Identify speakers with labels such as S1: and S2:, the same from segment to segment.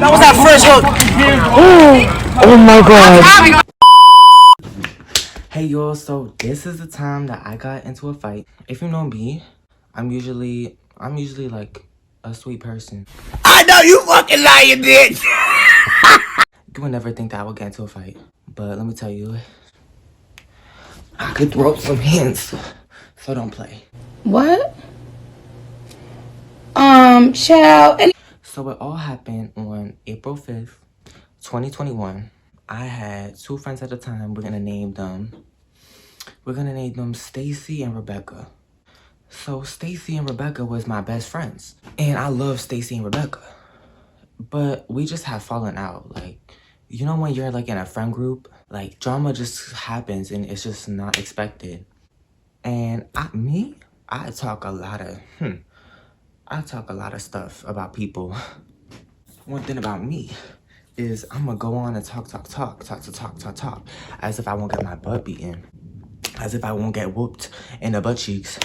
S1: That was that first hook.
S2: Oh my god.
S3: Hey y'all, so this is the time that I got into a fight. If you know me, I'm usually like a sweet person.
S1: I know you fucking lying, bitch.
S3: You would never think that I would get into a fight. But let me tell you, I could throw up some hints. So don't play.
S4: What? Child.
S3: So it all happened on April 5th, 2021. I had two friends at the time. We're gonna name them Stacy and Rebecca. So Stacy and Rebecca was my best friends. And I love Stacy and Rebecca. But we just have fallen out. Like, you know when you're like in a friend group, like drama just happens and it's just not expected. And I talk a lot of stuff about people. One thing about me is I'm gonna go on and talk, as if I won't get my butt beaten, as if I won't get whooped in the butt cheeks.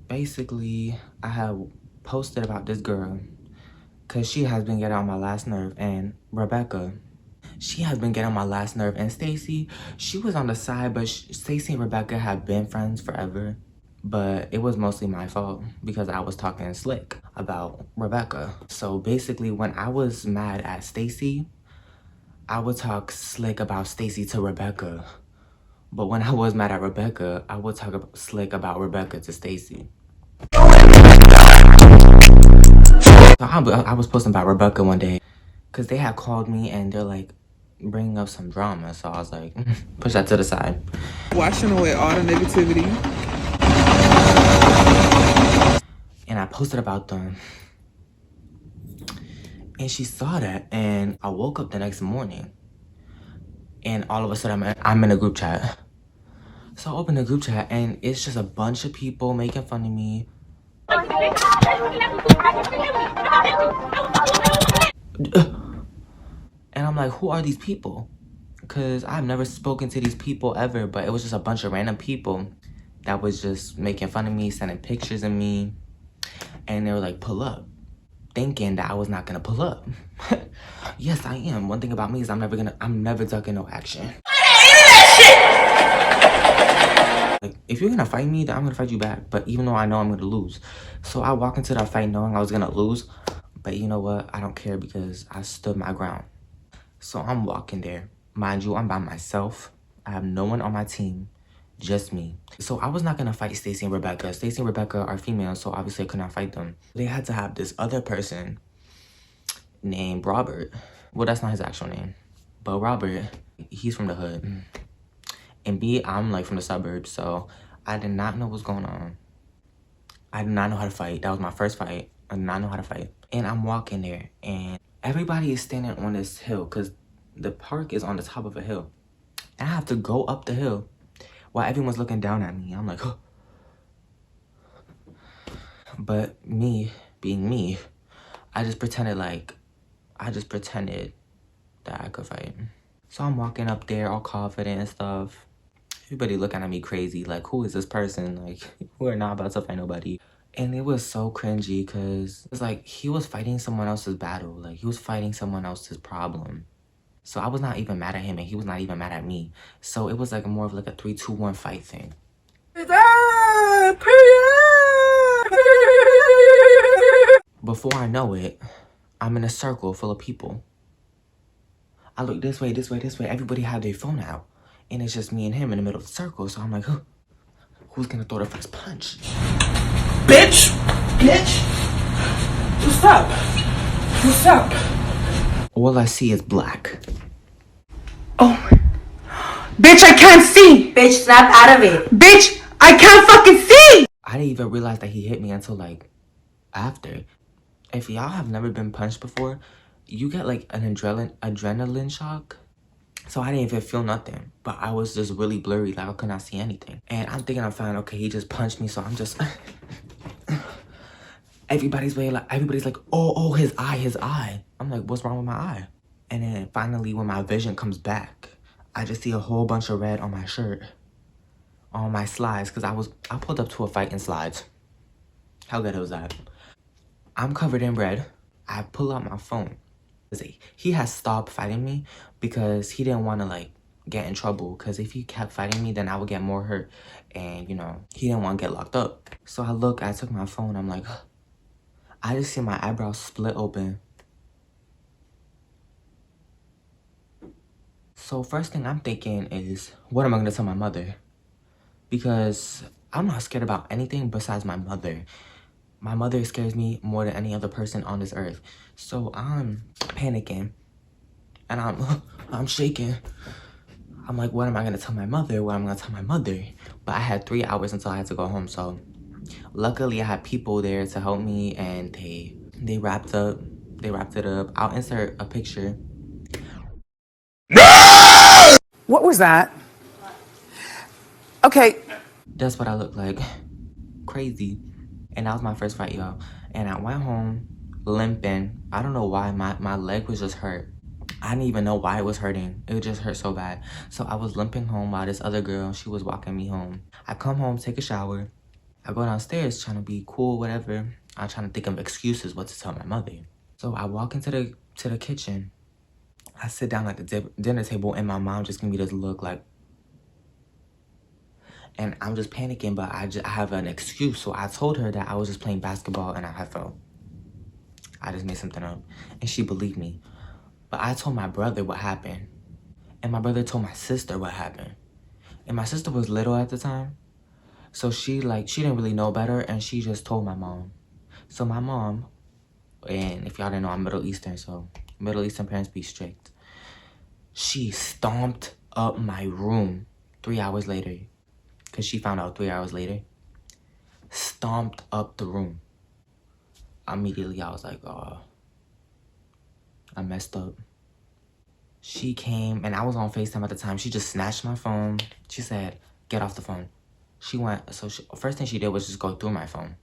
S3: Basically, I have posted about this girl because she has been getting on my last nerve, and Rebecca, she has been getting on my last nerve, and Stacy, she was on the side, but Stacy and Rebecca have been friends forever. But it was mostly my fault because I was talking slick about Rebecca. So basically, when I was mad at Stacy, I would talk slick about Stacy to Rebecca. But when I was mad at Rebecca, I would talk slick about Rebecca to Stacy. So I was posting about Rebecca one day because they had called me and they're like bringing up some drama. So I was like, push that to the side.
S2: Washing away all the negativity.
S3: And I posted about them. And she saw that, and I woke up the next morning. And all of a sudden, I'm in a group chat. So I open the group chat, and it's just a bunch of people making fun of me. And I'm like, who are these people? Because I've never spoken to these people ever, but it was just a bunch of random people that was just making fun of me, sending pictures of me. And they were like, pull up, thinking that I was not gonna pull up. Yes, I am. One thing about me is I'm never ducking no action. Like, if you're gonna fight me, then I'm gonna fight you back. But even though I know I'm gonna lose. So I walk into that fight knowing I was gonna lose. But you know what? I don't care because I stood my ground. So I'm walking there. Mind you, I'm by myself. I have no one on my team. Just me. So I was not gonna fight Stacy and Rebecca. Stacy and Rebecca are females, so obviously I could not fight them. They had to have this other person named Robert. Well, that's not his actual name. But Robert, he's from the hood. And me, I'm like from the suburbs, so I did not know what's going on. I did not know how to fight. That was my first fight. I did not know how to fight. And I'm walking there, and everybody is standing on this hill because the park is on the top of a hill. And I have to go up the hill while everyone's looking down at me. I'm like, huh. But me, being me, I just pretended that I could fight. So I'm walking up there all confident and stuff. Everybody looking at me crazy, like, who is this person? Like, we're not about to fight nobody. And it was so cringy because it's like he was fighting someone else's battle. Like, he was fighting someone else's problem. So I was not even mad at him and he was not even mad at me. So it was like more of like a 3-2-1 fight thing. Before I know it, I'm in a circle full of people. I look this way. Everybody had their phone out. And it's just me and him in the middle of the circle. So I'm like, huh, who's gonna throw the first punch?
S1: Bitch. What's up?
S3: All I see is black.
S2: Oh. Bitch, I can't see.
S4: Bitch, snap out of it.
S2: Bitch, I can't fucking see.
S3: I didn't even realize that he hit me until like after. If y'all have never been punched before, you get like an adrenaline shock. So I didn't even feel nothing, but I was just really blurry, like I could not see anything. And I'm thinking I'm fine, okay, he just punched me, so I'm just, everybody's like, oh, his eye. I'm like, what's wrong with my eye? And then finally, when my vision comes back, I just see a whole bunch of red on my shirt, on my slides, because I pulled up to a fight in slides. How good was that? I'm covered in red. I pull out my phone. He has stopped fighting me because he didn't want to like get in trouble, because if he kept fighting me then I would get more hurt, and you know, he didn't want to get locked up. So I took my phone, I'm like, I just see my eyebrows split open. So first thing I'm thinking is, what am I gonna tell my mother? Because I'm not scared about anything besides my mother. My mother scares me more than any other person on this earth. So I'm panicking and I'm shaking. I'm like, what am I gonna tell my mother? What am I gonna tell my mother? But I had 3 hours until I had to go home. So luckily I had people there to help me, and they wrapped it up. I'll insert a picture.
S1: What was that? Okay.
S3: That's what I look like. Crazy. And that was my first fight, y'all. And I went home limping. I don't know why, my leg was just hurt. I didn't even know why it was hurting. It just hurt so bad. So I was limping home while this other girl, she was walking me home. I come home, take a shower. I go downstairs trying to be cool, whatever. I'm trying to think of excuses what to tell my mother. So I walk into the kitchen. I sit down at the dinner table, and my mom just gave me this look like, and I'm just panicking, but I have an excuse. So I told her that I was just playing basketball and I had fell. I just made something up, and she believed me. But I told my brother what happened, and my brother told my sister what happened. And my sister was little at the time, so she didn't really know better, and she just told my mom. So my mom, and if y'all didn't know, I'm Middle Eastern, so Middle Eastern parents be strict. She stomped up my room 3 hours later, because she found out 3 hours later. Stomped up the room. Immediately, I was like, oh, I messed up. She came, and I was on FaceTime at the time. She just snatched my phone. She said, get off the phone. She went, first thing she did was just go through my phone.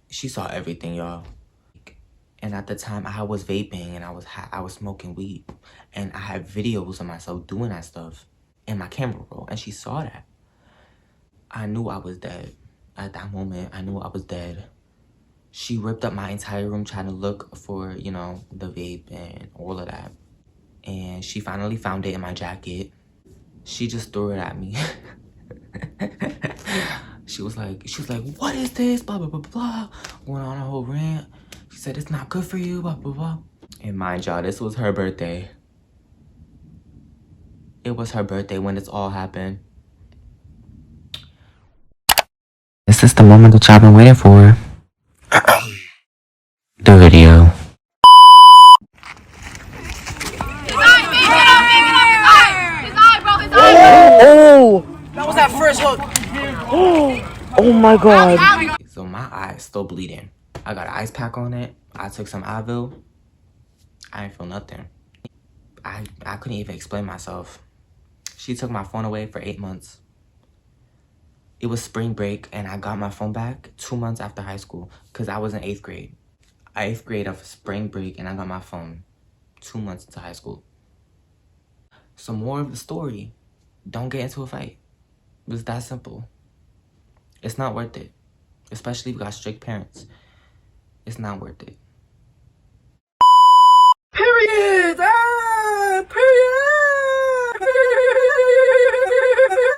S3: She saw everything, y'all. And at the time, I was vaping, and I was smoking weed. And I had videos of myself doing that stuff in my camera roll, and she saw that. I knew I was dead. At that moment, I knew I was dead. She ripped up my entire room trying to look for, you know, the vape and all of that. And she finally found it in my jacket. She just threw it at me. She was like, what is this? Blah, blah, blah, blah. Going on a whole rant. She said, it's not good for you, blah, blah, blah. And mind y'all, this was her birthday. It was her birthday when this all happened. This is the moment that y'all been waiting for. The video.
S1: Oh! That was that first hook. Oh my god.
S3: So my eye's still bleeding. I got an ice pack on it. I took some Advil. I didn't feel nothing. I couldn't even explain myself. She took my phone away for 8 months. It was spring break, and I got my phone back 2 months after high school, because I was in 8th grade. 8th grade of spring break, and I got my phone 2 months into high school. So more of the story, don't get into a fight. It's that simple. It's not worth it. Especially if you got strict parents. It's not worth it.
S1: Period! Ah! Period!